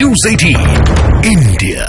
News 18 India.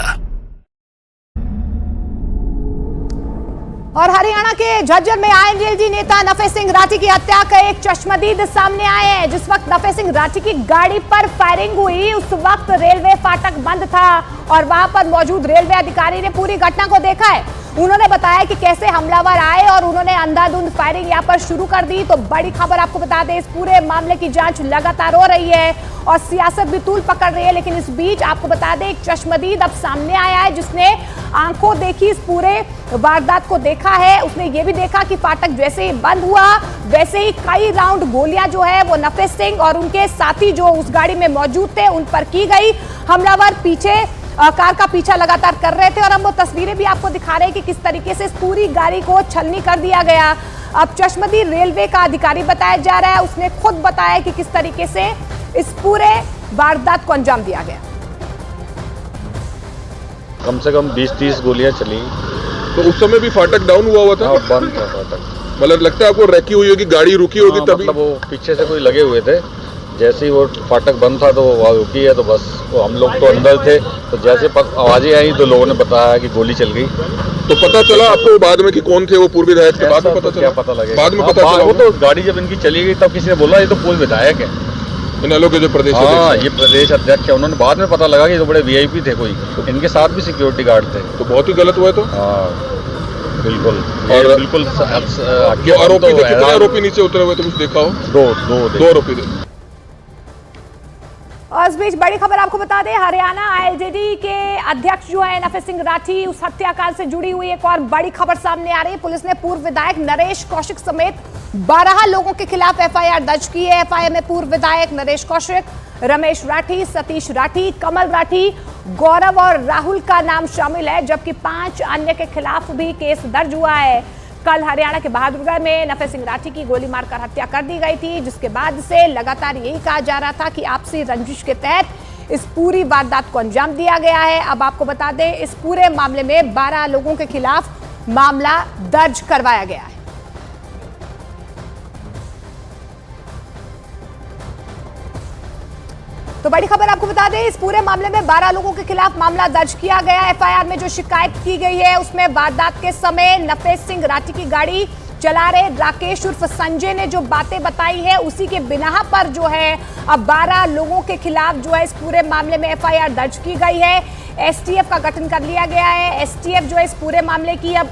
और हरियाणा के झज्जर में आईएनएलडी नेता नफे सिंह राठी की हत्या का एक चश्मदीद सामने आए हैं। जिस वक्त नफे सिंह राठी की गाड़ी पर फायरिंग हुई उस वक्त रेलवे फाटक बंद था और वहां पर मौजूद रेलवे अधिकारी ने पूरी घटना को देखा है। उन्होंने बताया कि कैसे हमलावर आए और उन्होंने अंधाधुंध फायरिंग यहां पर शुरू कर दी। तो बड़ी खबर आपको बता दें, इस पूरे मामले की जांच लगातार हो रही है और सियासत भी तूल पकड़ रही है। लेकिन इस बीच आपको बता दें, एक चश्मदीद अब सामने आया है जिसने आंखों देखी इस पूरे वारदात को देखा है। उसने ये भी देखा कि फाटक जैसे ही बंद हुआ वैसे ही कई राउंड गोलियां जो है वो नफे सिंह और उनके साथी जो उस गाड़ी में मौजूद थे उन पर की गई। हमलावर पीछे कार का पीछा लगातार कर रहे थे और हम वो तस्वीरें भी आपको दिखा रहे हैं कि किस तरीके से इस पूरी गाड़ी को छलनी कर दिया गया। अब चश्मदीद रेलवे का अधिकारी बताया जा रहा है, उसने खुद बताया कि किस तरीके से इस पूरे वारदात को अंजाम दिया गया। कम से कम 20-30 गोलियां चली। तो उस समय भी फाटक डाउन हुआ था? बंद था फाटक। मतलब लगता है आपको रखी हुई होगी, गाड़ी रुकी होगी तभी? मतलब वो पीछे से कोई लगे हुए थे, जैसे ही वो फाटक बंद था तो वो रुकी है। तो बस वो हम लोग तो अंदर थे, तो जैसे आवाजें आई तो लोगों ने बताया कि गोली चल गई। तो पता चला आपको बाद में कि कौन थे वो पूर्व विधायक? के बाद में पता चला? क्या पता लगेगा बाद में पता चला? वो तो गाड़ी जब इनकी चली गई तब किसी ने बोला ये तो पूर्व विधायक है इनेलो के जो प्रदेश ये प्रदेश अध्यक्ष है। उन्होंने बाद में पता लगा कि तो बड़े वीआईपी थे, कोई इनके साथ भी सिक्योरिटी गार्ड थे। तो बहुत ही गलत हुआ। तो बिल्कुल। और बिल्कुल आरोपी थे, कितने आरोपी नीचे उतरे हुए थे कुछ देखा हो? दो आरोपी थे। और इस बीच बड़ी खबर आपको बता दें, हरियाणा आईएलजेडी के अध्यक्ष जो है नफे सिंह राठी, उस हत्याकांड से जुड़ी हुई एक और बड़ी खबर सामने आ रही है। पुलिस ने पूर्व विधायक नरेश कौशिक समेत 12 लोगों के खिलाफ एफआईआर दर्ज की है। एफआईआर में पूर्व विधायक नरेश कौशिक, रमेश राठी, सतीश राठी, कमल राठी, गौरव और राहुल का नाम शामिल है, जबकि 5 अन्य के खिलाफ भी केस दर्ज हुआ है। कल हरियाणा के बहादुरगढ़ में नफे सिंह राठी की गोली मारकर हत्या कर दी गई थी, जिसके बाद से लगातार यही कहा जा रहा था कि आपसी रंजिश के तहत इस पूरी वारदात को अंजाम दिया गया है। अब आपको बता दें, इस पूरे मामले में 12 लोगों के खिलाफ मामला दर्ज करवाया गया है। तो बड़ी खबर आपको बता दें, इस पूरे मामले में 12 लोगों के खिलाफ मामला दर्ज किया गया। एफआईआर में जो शिकायत की गई है उसमें वारदात के समय नफे सिंह राठी की गाड़ी चला रहे राकेश उर्फ संजय ने जो बातें बताई है उसी के बिना पर जो है अब 12 लोगों के खिलाफ जो है इस पूरे मामले में एफआईआर दर्ज की गई है। एसटीएफ का गठन कर लिया गया है। एसटीएफ जो है इस पूरे मामले की अब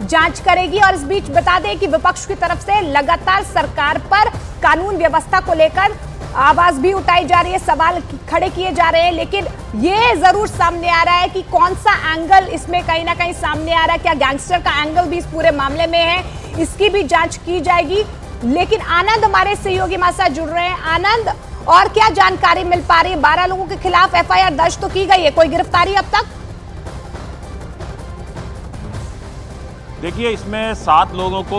जांच करेगी। और इस बीच बता दें कि विपक्ष की तरफ से लगातार सरकार पर कानून व्यवस्था को लेकर आवाज भी उठाई जा रही है, सवाल खड़े किए जा रहे हैं। लेकिन ये जरूर सामने आ रहा है कि कौन सा एंगल इसमें कहीं ना कहीं सामने आ रहा है। क्या गैंगस्टर का एंगल भी इस पूरे मामले में है, इसकी भी जांच की जाएगी। लेकिन आनंद हमारे सहयोगी हमारे साथ जुड़ रहे हैं। आनंद, और क्या जानकारी मिल पा रही है? 12 लोगों के खिलाफ एफआईआर दर्ज तो की गई है, कोई गिरफ्तारी अब तक? देखिए, इसमें 7 लोगों को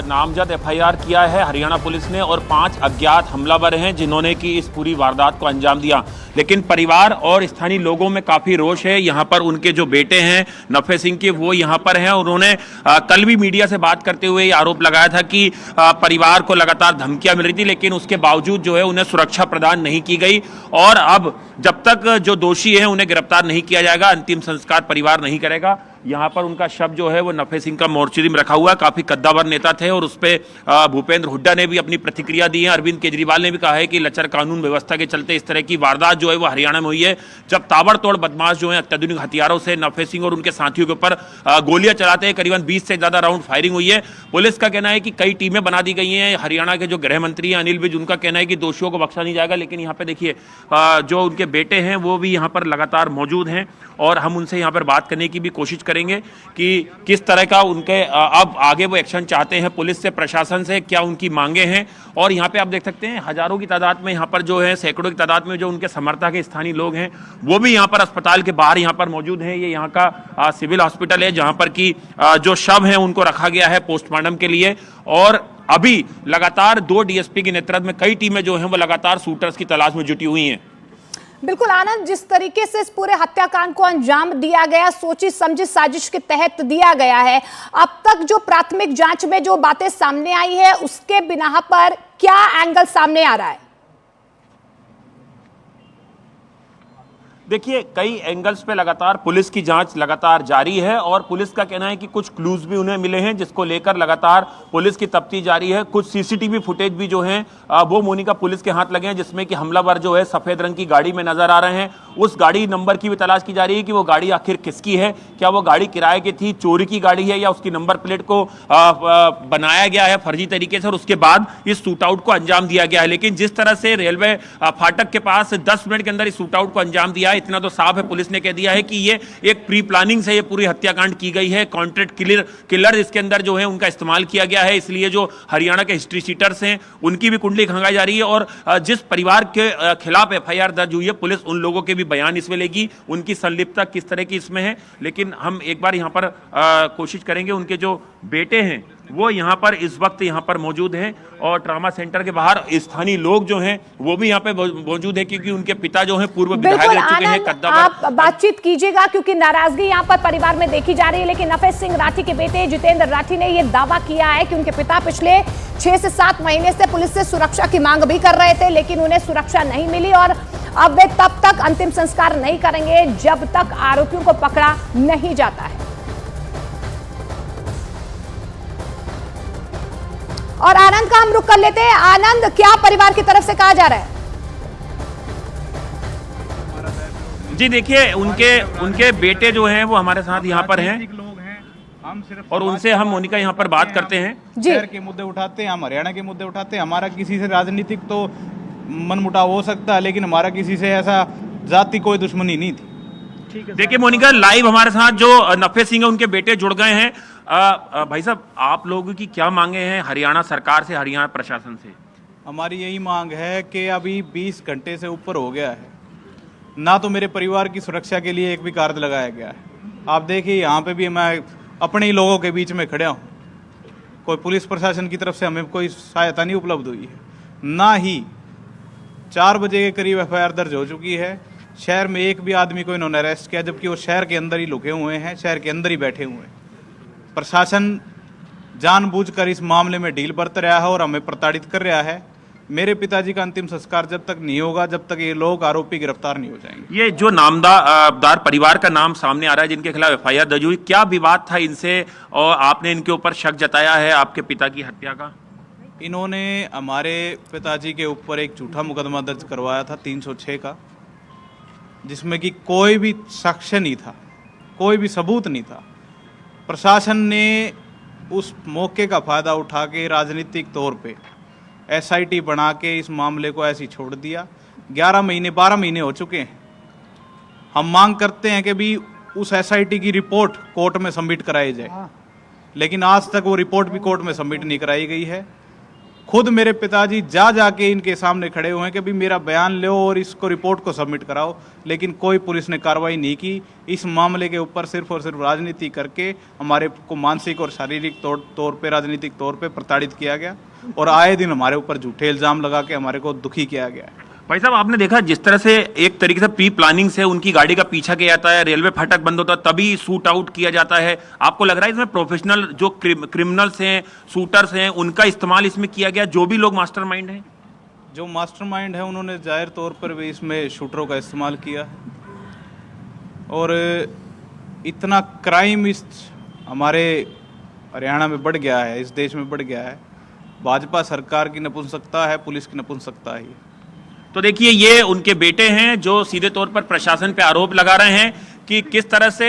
नामजद एफआईआर किया है हरियाणा पुलिस ने और 5 अज्ञात हमलावर हैं जिन्होंने की इस पूरी वारदात को अंजाम दिया। लेकिन परिवार और स्थानीय लोगों में काफ़ी रोष है। यहाँ पर उनके जो बेटे हैं नफे सिंह के, वो यहाँ पर हैं। उन्होंने कल भी मीडिया से बात करते हुए ये आरोप लगाया था कि परिवार को लगातार धमकियाँ मिल रही थी, लेकिन उसके बावजूद जो है उन्हें सुरक्षा प्रदान नहीं की गई। और अब जब तक जो दोषी हैं उन्हें गिरफ्तार नहीं किया जाएगा, अंतिम संस्कार परिवार नहीं करेगा। यहाँ पर उनका शव जो है वो नफे सिंह का मोर्चरी में रखा हुआ है। काफी कद्दावर नेता थे और उस पर भूपेंद्र हुड्डा ने भी अपनी प्रतिक्रिया दी है। अरविंद केजरीवाल ने भी कहा है कि लचर कानून व्यवस्था के चलते इस तरह की वारदात जो है वो हरियाणा में हुई है, जब ताबड़तोड़ बदमाश जो है अत्याधुनिक हथियारों से नफे सिंह और उनके साथियों के ऊपर गोलियां चलाते हैं। करीबन 20 से ज्यादा राउंड फायरिंग हुई है। पुलिस का कहना है कि कई टीमें बना दी गई हैं। हरियाणा के जो गृह मंत्री हैं अनिल विज, उनका कहना है कि दोषियों को बख्शा नहीं जाएगा। लेकिन यहाँ पे देखिए जो उनके बेटे हैं वो भी यहाँ पर लगातार मौजूद हैं और हम उनसे यहाँ पर बात करने की भी कोशिश करेंगे कि किस तरह का उनके अब आगे वो एक्शन चाहते हैं पुलिस से, प्रशासन से, क्या उनकी मांगे हैं। और यहाँ पे आप देख सकते हैं हजारों की तादाद में यहाँ पर जो है, सैकड़ों की तादाद में जो उनके समर्थक के स्थानीय लोग हैं वो भी यहाँ पर अस्पताल के बाहर यहाँ पर मौजूद हैं। ये यहाँ का सिविल हॉस्पिटल है जहाँ पर की जो शव है उनको रखा गया है पोस्टमार्टम के लिए। और अभी लगातार 2 डीएसपी के नेतृत्व में कई टीमें जो हैं वो लगातार शूटर्स की तलाश में जुटी हुई हैं। बिल्कुल आनंद, जिस तरीके से इस पूरे हत्याकांड को अंजाम दिया गया, सोची समझी साजिश के तहत दिया गया है, अब तक जो प्राथमिक जांच में जो बातें सामने आई है उसके बिना पर क्या एंगल सामने आ रहा है? देखिए, कई एंगल्स पे लगातार पुलिस की जांच लगातार जारी है और पुलिस का कहना है कि कुछ क्लूज भी उन्हें मिले हैं, जिसको लेकर लगातार पुलिस की तफ्तीश जारी है। कुछ सीसीटीवी फुटेज भी जो हैं वो मोनिका पुलिस के हाथ लगे हैं, जिसमें कि हमलावर जो है सफेद रंग की गाड़ी में नजर आ रहे हैं। उस गाड़ी नंबर की भी तलाश की जा रही है कि वो गाड़ी आखिर किसकी है, क्या वो गाड़ी किराए की थी, चोरी की गाड़ी है, या उसकी नंबर प्लेट को बनाया गया है फर्जी तरीके से और उसके बाद इस शूट आउट को अंजाम दिया गया है। लेकिन जिस तरह से रेलवे फाटक के पास 10 मिनट के अंदर इस शूट आउट को अंजाम दिया है, इतना तो साफ है, पुलिस ने कह दिया है कि ये एक प्री प्लानिंग से ये पूरी हत्याकांड की गई है। कॉन्ट्रैक्ट किलर इसके अंदर जो है उनका इस्तेमाल किया गया है, इसलिए जो हरियाणा के हिस्ट्री शीटर्स हैं उनकी भी कुंडली खंगाई जा रही है। और जिस परिवार के खिलाफ एफआईआर दर्ज हुई है, पुलिस उन लोगों के भी बयान इसमें लेगी, उनकी संलिप्तता किस तरह की इसमें है। लेकिन हम एक बार यहां पर कोशिश करेंगे, उनके जो बेटे हैं वो यहां पर इस वक्त यहां पर मौजूद हैं और ट्रामा सेंटर के बाहर स्थानीय लोग जो हैं वो भी यहां पे मौजूद है, क्योंकि उनके पिता जो हैं पूर्व विधायक रह चुके हैं कद्दावर। आप बातचीत कीजिएगा क्योंकि नाराजगी यहां पर परिवार में देखी जा रही है। लेकिन नफेस सिंह राठी के बेटे जितेंद्र राठी ने यह दावा किया है कि उनके पिता पिछले 6 से 7 महीने से पुलिस से सुरक्षा की मांग भी कर रहे थे, लेकिन उन्हें सुरक्षा नहीं मिली और अब वे तब तक अंतिम संस्कार नहीं करेंगे जब तक आरोपियों को पकड़ा नहीं जाता है। और आनंद का हम रुख कर लेते हैं। आनंद, क्या परिवार की तरफ से कहा जा रहा है? जी देखिए, उनके बेटे जो हैं वो हमारे साथ यहाँ पर हैं और उनसे हम मोनिका यहाँ पर बात करते हैं। शहर के मुद्दे उठाते हैं, हम हरियाणा के मुद्दे उठाते हैं। हमारा किसी से राजनीतिक तो मनमुटाव हो सकता है, लेकिन हमारा किसी से ऐसा जाति कोई दुश्मनी नहीं थी। देखिए मोनिका, लाइव हमारे साथ जो नफे सिंह है उनके बेटे जुड़ गए हैं। भाई साहब, आप लोगों की क्या मांगे हैं हरियाणा सरकार से, हरियाणा प्रशासन से? हमारी यही मांग है कि अभी 20 घंटे से ऊपर हो गया है, ना तो मेरे परिवार की सुरक्षा के लिए एक भी कार्ड लगाया गया है। आप देखिए, यहाँ पे भी मैं अपने ही लोगों के बीच में खड़ा हूँ, कोई पुलिस प्रशासन की तरफ से हमें कोई सहायता नहीं उपलब्ध हुई है। ना ही 4 बजे के करीब एफआईआर दर्ज हो चुकी है। शहर में एक भी आदमी को इन्होंने अरेस्ट किया, जबकि वो शहर के अंदर ही लुके हुए हैं, शहर के अंदर ही बैठे हुए हैं। प्रशासन जानबूझकर इस मामले में ढील बरत रहा है और हमें प्रताड़ित कर रहा है। मेरे पिताजी का अंतिम संस्कार जब तक नहीं होगा, जब तक ये लोग आरोपी गिरफ्तार नहीं हो जाएंगे। ये जो नामदार परिवार का नाम सामने आ रहा है जिनके खिलाफ एफआईआर दर्ज हुई, क्या विवाद था इनसे और आपने इनके ऊपर शक जताया है आपके पिता की हत्या का? इन्होंने हमारे पिताजी के ऊपर एक झूठा मुकदमा दर्ज करवाया था 306 का, जिसमें कि कोई भी साक्ष्य नहीं था, कोई भी सबूत नहीं था। प्रशासन ने उस मौके का फायदा उठा के राजनीतिक तौर पे एसआईटी बना के इस मामले को ऐसे ही छोड़ दिया। 12 महीने हो चुके हैं। हम मांग करते हैं कि भी उस एसआईटी की रिपोर्ट कोर्ट में सबमिट कराई जाए, लेकिन आज तक वो रिपोर्ट भी कोर्ट में सबमिट नहीं कराई गई है। खुद मेरे पिताजी जाके इनके सामने खड़े हुए हैं कि भी मेरा बयान लो और इसको रिपोर्ट को सबमिट कराओ, लेकिन कोई पुलिस ने कार्रवाई नहीं की। इस मामले के ऊपर सिर्फ और सिर्फ राजनीति करके हमारे को मानसिक और शारीरिक तौर पे राजनीतिक तौर पे प्रताड़ित किया गया और आए दिन हमारे ऊपर झूठे इल्जाम लगा के हमारे को दुखी किया गया है। भाई साहब, आपने देखा जिस तरह से एक तरीके से प्री प्लानिंग से उनकी गाड़ी का पीछा किया जाता है, रेलवे फाटक बंद होता है तभी शूट आउट किया जाता है। आपको लग रहा है इसमें प्रोफेशनल जो क्रिमिनल्स हैं, शूटर्स हैं, उनका इस्तेमाल इसमें किया गया? जो भी लोग मास्टरमाइंड हैं, जो मास्टरमाइंड है, उन्होंने जाहिर तौर पर भी इसमें शूटरों का इस्तेमाल किया और इतना क्राइम इस हमारे हरियाणा में बढ़ गया है, इस देश में बढ़ गया है। भाजपा सरकार की नपुंसकता है, पुलिस की नपुंसकता है। तो देखिए, ये उनके बेटे हैं जो सीधे तौर पर प्रशासन पे आरोप लगा रहे हैं कि किस तरह से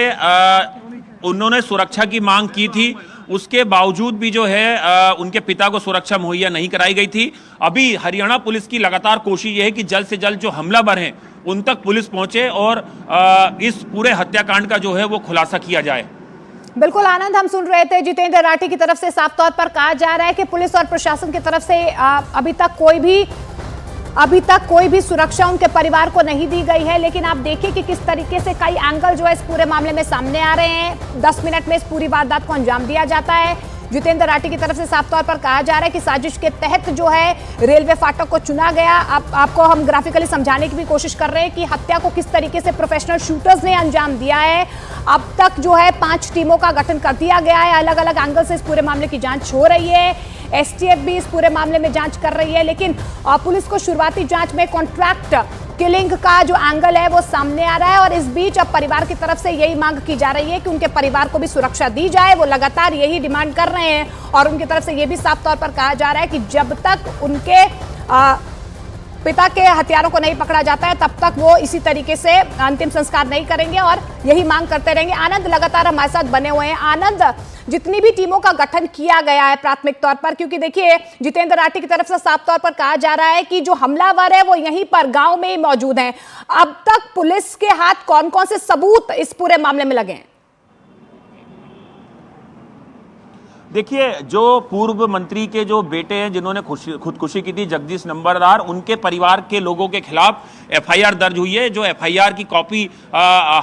उन्होंने सुरक्षा की मांग की थी, उसके बावजूद भी जो है उनके पिता को सुरक्षा मुहैया नहीं कराई गई थी। अभी हरियाणा पुलिस की लगातार कोशिश ये है कि जल्द से जल्द जो हमलावर हैं उन तक पुलिस पहुंचे और इस पूरे हत्याकांड का जो है वो खुलासा किया जाए। बिल्कुल आनंद, हम सुन रहे थे जितेंद्र राठी की तरफ से साफ तौर पर कहा जा रहा है कि पुलिस और प्रशासन की तरफ से अभी तक कोई भी सुरक्षा उनके परिवार को नहीं दी गई है। लेकिन आप देखिए कि किस तरीके से कई एंगल जो है इस पूरे मामले में सामने आ रहे हैं। 10 मिनट में इस पूरी वारदात को अंजाम दिया जाता है। जितेंद्र राठी की तरफ से साफ तौर पर कहा जा रहा है कि साजिश के तहत जो है रेलवे फाटक को चुना गया। आपको हम ग्राफिकली समझाने की भी कोशिश कर रहे हैं कि हत्या को किस तरीके से प्रोफेशनल शूटर्स ने अंजाम दिया है। अब तक जो है 5 टीमों का गठन कर दिया गया है। अलग अलग एंगल से इस पूरे मामले की जांच हो रही है। एसटीएफ भी इस पूरे मामले में जांच कर रही है, लेकिन पुलिस को शुरुआती जांच में कॉन्ट्रैक्ट किलिंग का जो एंगल है वो सामने आ रहा है। और इस बीच अब परिवार की तरफ से यही मांग की जा रही है कि उनके परिवार को भी सुरक्षा दी जाए। वो लगातार यही डिमांड कर रहे हैं और उनकी तरफ से यह भी साफ तौर पर कहा जा रहा है कि जब तक उनके पिता के हथियारों को नहीं पकड़ा जाता है तब तक वो इसी तरीके से अंतिम संस्कार नहीं करेंगे और यही मांग करते रहेंगे। आनंद लगातार हमारे साथ बने हुए हैं। आनंद, जितनी भी टीमों का गठन किया गया है प्राथमिक तौर पर, क्योंकि देखिए जितेंद्र राठी की तरफ से साफ तौर पर कहा जा रहा है कि जो हमलावर है वो यहीं पर गांव में ही मौजूद हैं। अब तक पुलिस के हाथ कौन कौन से सबूत इस पूरे मामले में लगे हैं? देखिए, जो पूर्व मंत्री के जो बेटे हैं जिन्होंने खुदकुशी की थी, जगदीश नंबरदार, उनके परिवार के लोगों के खिलाफ एफआईआर दर्ज हुई है। जो एफआईआर की कॉपी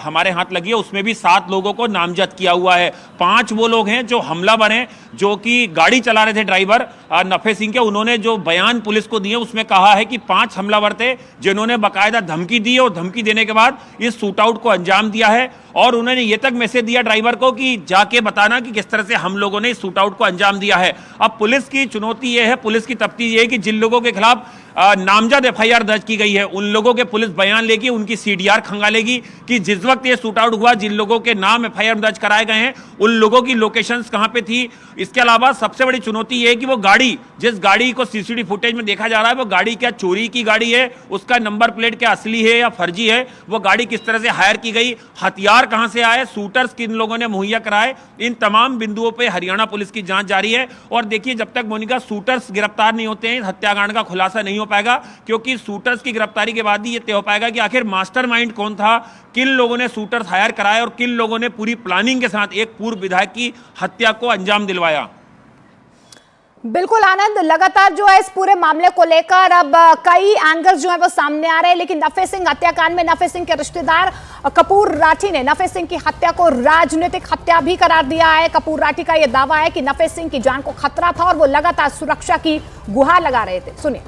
हमारे हाथ लगी है उसमें भी 7 लोगों को नामजद किया हुआ है। 5 वो लोग हैं जो हमलावर हैं, जो कि गाड़ी चला रहे थे ड्राइवर नफे सिंह के। उन्होंने जो बयान पुलिस को दिए उसमें कहा है कि 5 हमलावर थे जिन्होंने बाकायदा धमकी दी और धमकी देने के बाद इस शूटआउट को अंजाम दिया है। और उन्होंने ये तक मैसेज दिया ड्राइवर को कि जाके बताना कि किस तरह से हम लोगों ने इस शूटआउट को अंजाम दिया है। अब पुलिस की चुनौती ये है, पुलिस की तफ्तीश ये है कि जिन लोगों के खिलाफ नामजद एफआईआर दर्ज की गई है उन लोगों के पुलिस बयान लेगी, उनकी सीडीआर खंगालेगी कि जिस वक्त ये शूटआउट हुआ जिन लोगों के नाम एफआईआर दर्ज कराए गए हैं उन लोगों की लोकेशंस कहां पे थी। इसके अलावा सबसे बड़ी चुनौती ये है कि वो गाड़ी, जिस गाड़ी को सीसीटीवी फुटेज में देखा जा रहा है, वो गाड़ी क्या चोरी की गाड़ी है, उसका नंबर प्लेट क्या असली है या फर्जी है, वो गाड़ी किस तरह से हायर की गई, हथियार कहां से आए, शूटर्स किन लोगों ने मुहैया कराए, इन तमाम बिंदुओं पर हरियाणा पुलिस की जांच जारी है। और देखिए, जब तक मोनिका शूटर्स गिरफ्तार नहीं होते हैं हत्याकांड का खुलासा नहीं हो पाएगा, क्योंकि शूटर्स की गिरफ्तारी के बाद ही यह तय हो पाएगा कि आखिर मास्टरमाइंड कौन था, किन लोगों ने शूटर्स हायर कराए और किन लोगों ने पूरी प्लानिंग के साथ एक पूर्व विधायक की हत्या को अंजाम दिलवाया। बिल्कुल आनंद, लगातार जो है इस पूरे मामले को लेकर अब कई एंगल्स जो है वो सामने आ रहे हैं, लेकिन नफे सिंह हत्याकांड में नफे सिंह के रिश्तेदार कपूर राठी ने नफे सिंह की हत्या को राजनीतिक हत्या भी करार दिया है। कपूर राठी का यह दावा है कि नफे सिंह की जान को खतरा था और वो लगातार सुरक्षा की गुहार लगा रहे थे। सुनिए।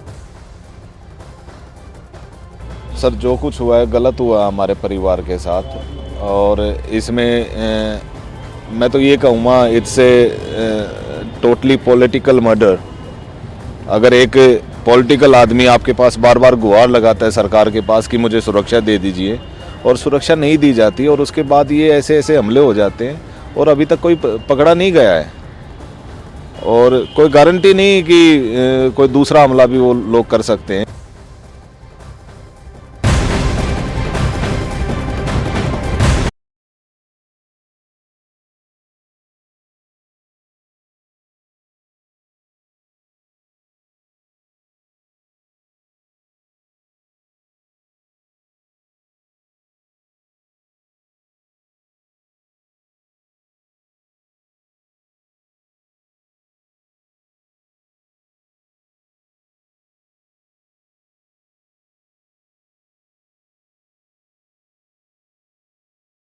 सर, जो कुछ हुआ है गलत हुआ हमारे परिवार के साथ, और इसमें मैं तो ये कहूँगा इट्स टोटली पॉलिटिकल मर्डर। अगर एक पॉलिटिकल आदमी आपके पास बार बार गुहार लगाता है सरकार के पास कि मुझे सुरक्षा दे दीजिए, और सुरक्षा नहीं दी जाती और उसके बाद ये ऐसे ऐसे हमले हो जाते हैं और अभी तक कोई पकड़ा नहीं गया है, और कोई गारंटी नहीं कि कोई दूसरा हमला भी वो लोग कर सकते हैं।